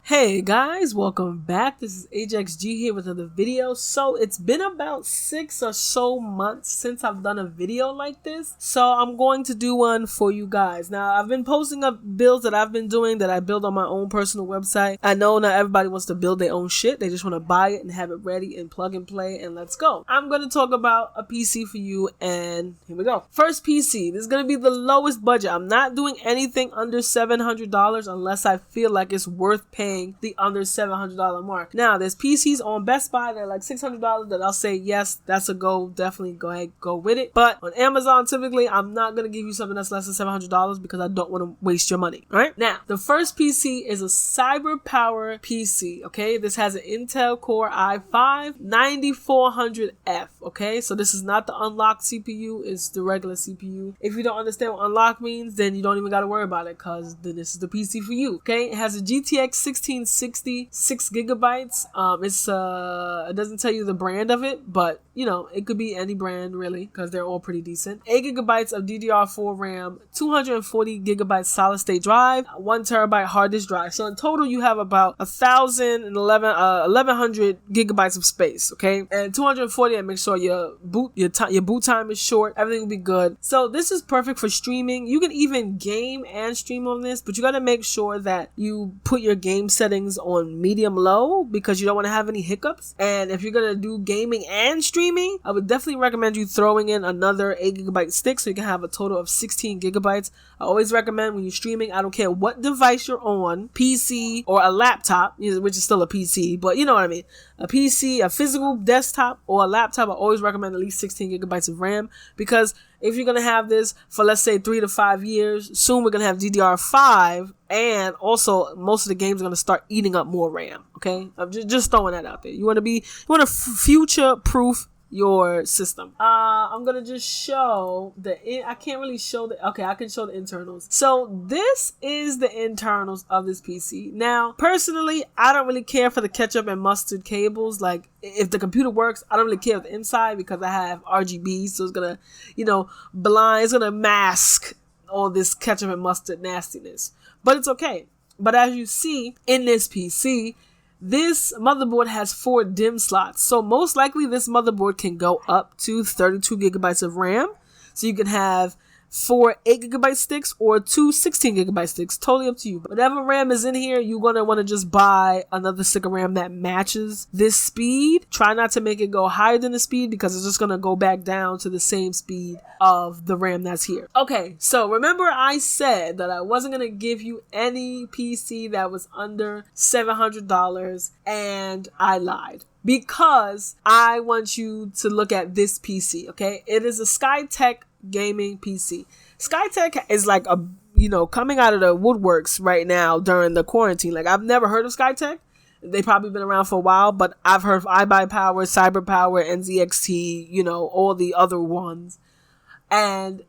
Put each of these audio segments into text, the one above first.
Hey guys, welcome back. This is Ajaxx here with another video. So it's been about 6 or so months since I've done a video like this. So I'm going to do one for you guys. Now I've been posting up builds that I've been doing that I build on my own personal website. I know not everybody wants to build their own shit. They just want to buy it and have it ready and plug and play and let's go. I'm going to talk about a PC for you and here we go. First PC. This is going to be the lowest budget. I'm not doing anything under $700 unless I feel like it's worth paying the under $700 mark. Now there's PCs on Best Buy that are like $600 that I'll say yes, that's a go, definitely go ahead, go with it. But on Amazon typically I'm not going to give you something that's less than $700 because I don't want to waste your money. Alright, now the first PC is a cyber power PC. Okay, this has an Intel Core i5 9400F. Okay, so this is not the unlocked CPU, it's the regular CPU. If you don't understand what unlock means, then you don't even got to worry about it because then this is the PC for you. Okay, it has a GTX 1660 6GB. It doesn't tell you the brand of it, but you know, it could be any brand really because they're all pretty decent. 8GB of DDR4 RAM, 240GB solid state drive, 1TB hard disk drive. So in total you have about 1100 gigabytes of space, okay? And 240, and make sure your boot time is short, everything will be good. So this is perfect for streaming. You can even game and stream on this, but you got to make sure that you put your game settings on medium low because you don't want to have any hiccups. And if you're gonna do gaming and streaming, I would definitely recommend you throwing in another 8GB stick so you can have a total of 16GB. I always recommend when you're streaming, I don't care what device you're on, PC or a laptop, which is still a PC, but you know what I mean, a PC, a physical desktop or a laptop, I always recommend at least 16GB of RAM because if you're going to have this for, let's say, 3 to 5 years, soon we're going to have DDR5, and also most of the games are going to start eating up more RAM, okay? I'm just throwing that out there. You want to future-proof your system. I'm gonna just show I can't really show okay, I can show the internals. So this is the internals of this PC. Now personally I don't really care for the ketchup and mustard cables. Like if the computer works, I don't really care with the inside because I have RGB, so it's gonna, it's gonna mask all this ketchup and mustard nastiness, but it's okay. But as you see in this PC, this motherboard has 4 DIMM slots. So most likely this motherboard can go up to 32GB of RAM. So you can have 4 8GB sticks or 2 16GB sticks. Totally up to you. Whatever RAM is in here, you're going to want to just buy another stick of RAM that matches this speed. Try not to make it go higher than the speed because it's just going to go back down to the same speed of the RAM that's here. Okay, so remember I said that I wasn't going to give you any PC that was under $700 and I lied. Because I want you to look at this PC, okay? It is a Skytech gaming PC. Skytech is like coming out of the woodworks right now during the quarantine. Like I've never heard of Skytech. They've probably been around for a while, but I've heard of iBuyPower, CyberPower, NZXT, all the other ones. And,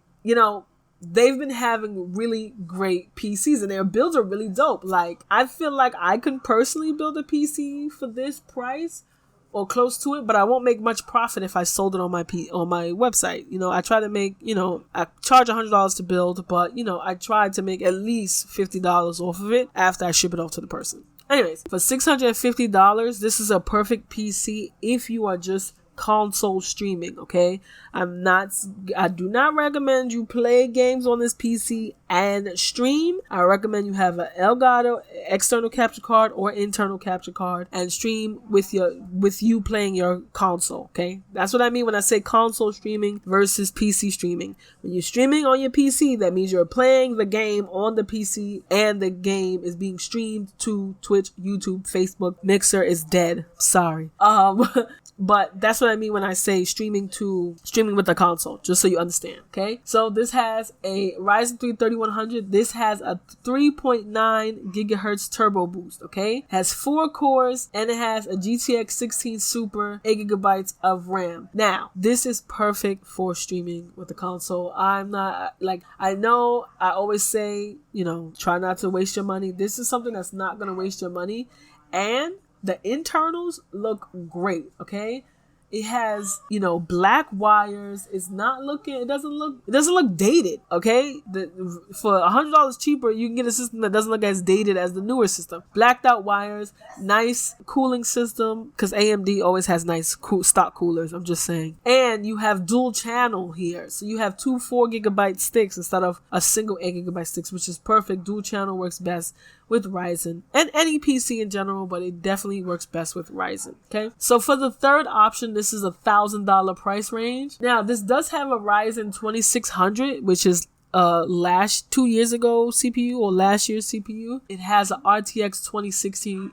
they've been having really great PCs and their builds are really dope. Like I feel like I can personally build a PC for this price or close to it, but I won't make much profit if I sold it on my website. I try to make, I charge $100 to build, but I try to make at least $50 off of it after I ship it off to the person. Anyways, for $650, this is a perfect PC if you are just console streaming, okay? I do not recommend you play games on this PC and stream. I recommend you have an Elgato external capture card or internal capture card and stream with you playing your console, okay? That's what I mean when I say console streaming versus PC streaming. When you're streaming on your PC, that means you're playing the game on the PC and the game is being streamed to Twitch, YouTube, Facebook. Mixer is dead. Sorry. But that's what I mean when I say streaming with the console, just so you understand, okay? So this has a Ryzen 3 3100. This has a 3.9 gigahertz turbo boost, okay? Has 4 cores and it has a GTX 16 Super, 8GB of RAM. Now, this is perfect for streaming with the console. I know I always say, try not to waste your money. This is something that's not going to waste your money. And the internals look great, okay? It has, black wires. It doesn't look dated. Okay, for $100 cheaper, you can get a system that doesn't look as dated as the newer system. Blacked out wires, nice cooling system, because AMD always has nice stock coolers. I'm just saying. And you have dual channel here, so you have two 4GB sticks instead of a single 8GB sticks, which is perfect. Dual channel works best with Ryzen and any PC in general, but it definitely works best with Ryzen. Okay, so for the third option, this is $1,000 price range. Now, this does have a Ryzen 2600, which is 2 years ago CPU or last year's CPU. It has an RTX 2060,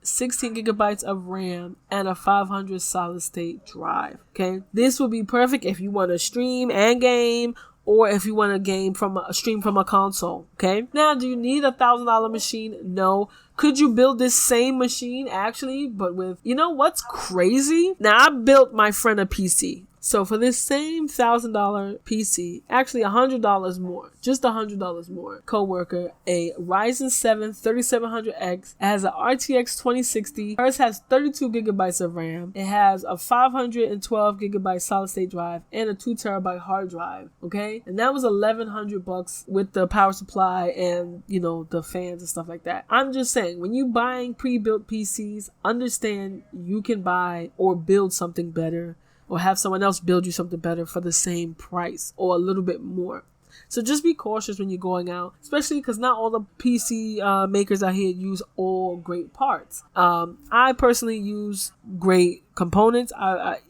16GB of RAM, and a 500 solid state drive. Okay, this will be perfect if you want to stream and game, or if you want to stream from a console. Okay, now, do you need $1,000 machine? No. Could you build this same machine actually, but with, what's crazy? Now, I built my friend a PC. So for this same $1,000 PC, actually $100 more, just $100 more, coworker, a Ryzen 7 3700X, it has an RTX 2060. Hers has 32GB of RAM. It has a 512GB solid state drive and a 2TB hard drive. Okay, and that was $1,100 with the power supply and the fans and stuff like that. I'm just saying, when you buying pre-built PCs, understand you can buy or build something better, or have someone else build you something better for the same price or a little bit more. So just be cautious when you're going out, especially because not all the PC makers out here use all great parts. I personally use great components.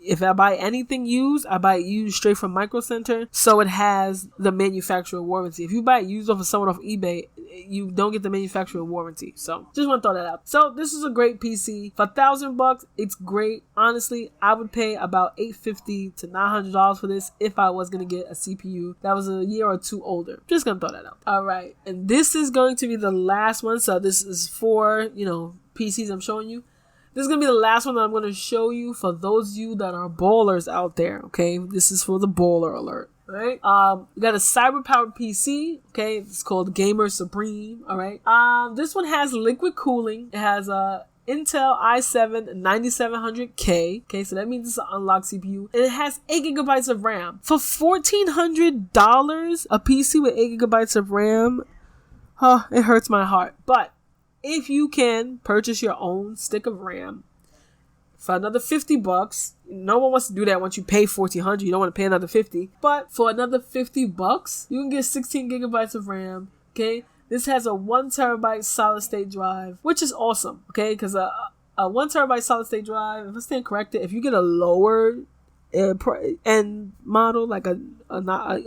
If I buy anything used, I buy it used straight from Micro Center, so it has the manufacturer warranty. If you buy it used off of someone off eBay, you don't get the manufacturer warranty. So just want to throw that out. So this is a great PC for $1,000. It's great. Honestly, I would pay about $850 to $900 for this if I was gonna get a CPU that was a year or two older. Just gonna throw that out. All right, and this is going to be the last one. So this is for PCs I'm showing you. This is going to be the last one that I'm going to show you for those of you that are ballers out there, okay? This is for the baller alert, all right? We got a cyber-powered PC, okay? It's called Gamer Supreme, all right? This one has liquid cooling. It has a Intel i7 9700K, okay? So that means it's an unlocked CPU. And it has 8GB of RAM. For $1,400, a PC with 8GB of RAM, it hurts my heart. But if you can purchase your own stick of RAM for another $50, no one wants to do that once you pay $1,400. You don't want to pay another $50. But for another $50, you can get 16GB of RAM. Okay, this has a 1TB solid state drive, which is awesome. Okay, because a 1TB solid state drive, if I stand corrected, if you get a lower end model, like a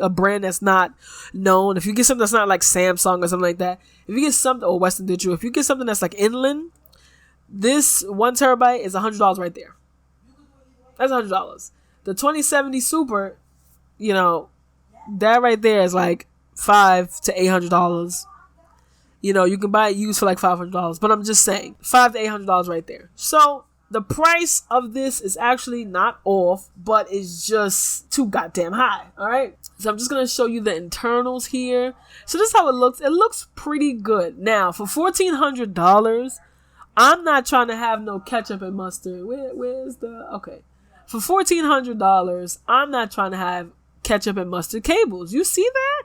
brand that's not known, if you get something that's not like Samsung or something like that, if you get something, or Western Digital, if you get something that's like Inland, this 1TB is $100 right there. That's $100. The 2070 Super, that right there is like $500 to $800. You can buy it used for like $500, but I'm just saying $500 to $800 right there. So the price of this is actually not off, but it's just too goddamn high. All right. So I'm just going to show you the internals here. So this is how it looks. It looks pretty good. Now, for $1,400, I'm not trying to have no ketchup and mustard. Okay. For $1,400, I'm not trying to have ketchup and mustard cables. You see that?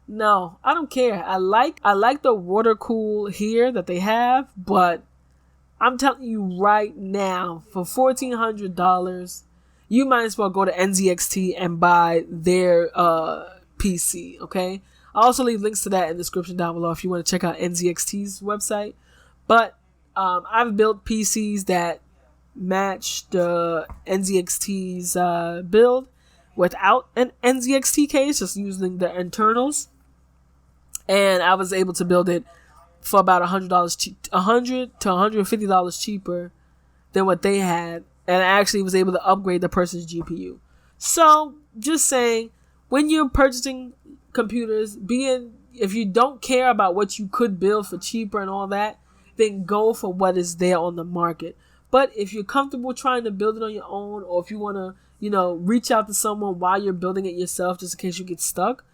No, I don't care. I like the water cool here that they have, but I'm telling you right now, for $1,400, you might as well go to NZXT and buy their PC, okay? I'll also leave links to that in the description down below if you want to check out NZXT's website. But I've built PCs that match the NZXT's build without an NZXT case, just using the internals. And I was able to build it for about $100 $100 to $150 cheaper than what they had, and I actually was able to upgrade the person's GPU. So just saying, when you're purchasing computers, if you don't care about what you could build for cheaper and all that, then go for what is there on the market. But if you're comfortable trying to build it on your own, or if you want to reach out to someone while you're building it yourself, just in case you get stuck,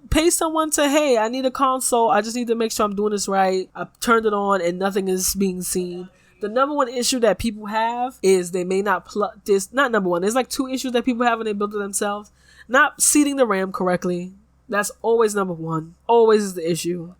pay someone to, hey, I need a console. I just need to make sure I'm doing this right. I've turned it on and nothing is being seen. The number one issue that people have is they may not plug this. Not number one. There's like 2 issues that people have when they build it themselves. Not seating the RAM correctly. That's always number one. Always is the issue.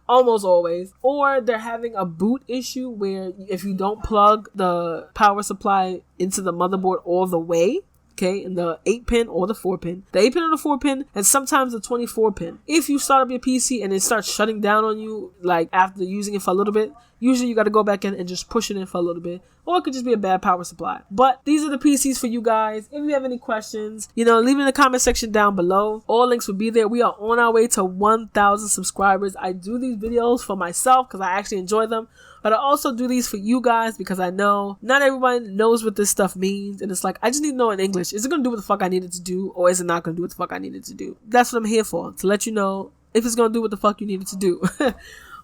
Almost always. Or they're having a boot issue where if you don't plug the power supply into the motherboard all the way, okay, in the 8-pin or the 4-pin. The 8-pin or the 4-pin, and sometimes the 24-pin. If you start up your PC and it starts shutting down on you, like after using it for a little bit, usually you got to go back in and just push it in for a little bit. Or it could just be a bad power supply. But these are the PCs for you guys. If you have any questions, leave it in the comment section down below. All links will be there. We are on our way to 1,000 subscribers. I do these videos for myself because I actually enjoy them. But I also do these for you guys because I know not everyone knows what this stuff means. And it's like, I just need to know in English. Is it going to do what the fuck I needed to do? Or is it not going to do what the fuck I needed to do? That's what I'm here for. To let you know if it's going to do what the fuck you needed to do.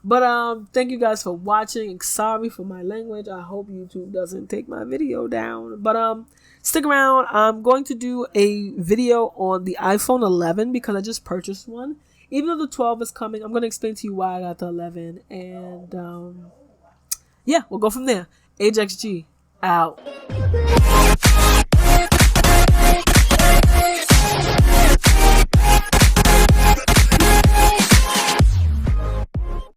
But thank you guys for watching. Sorry for my language. I hope YouTube doesn't take my video down. But stick around. I'm going to do a video on the iPhone 11 because I just purchased one. Even though the 12 is coming, I'm going to explain to you why I got the 11. And yeah, we'll go from there. Ajaxx G out.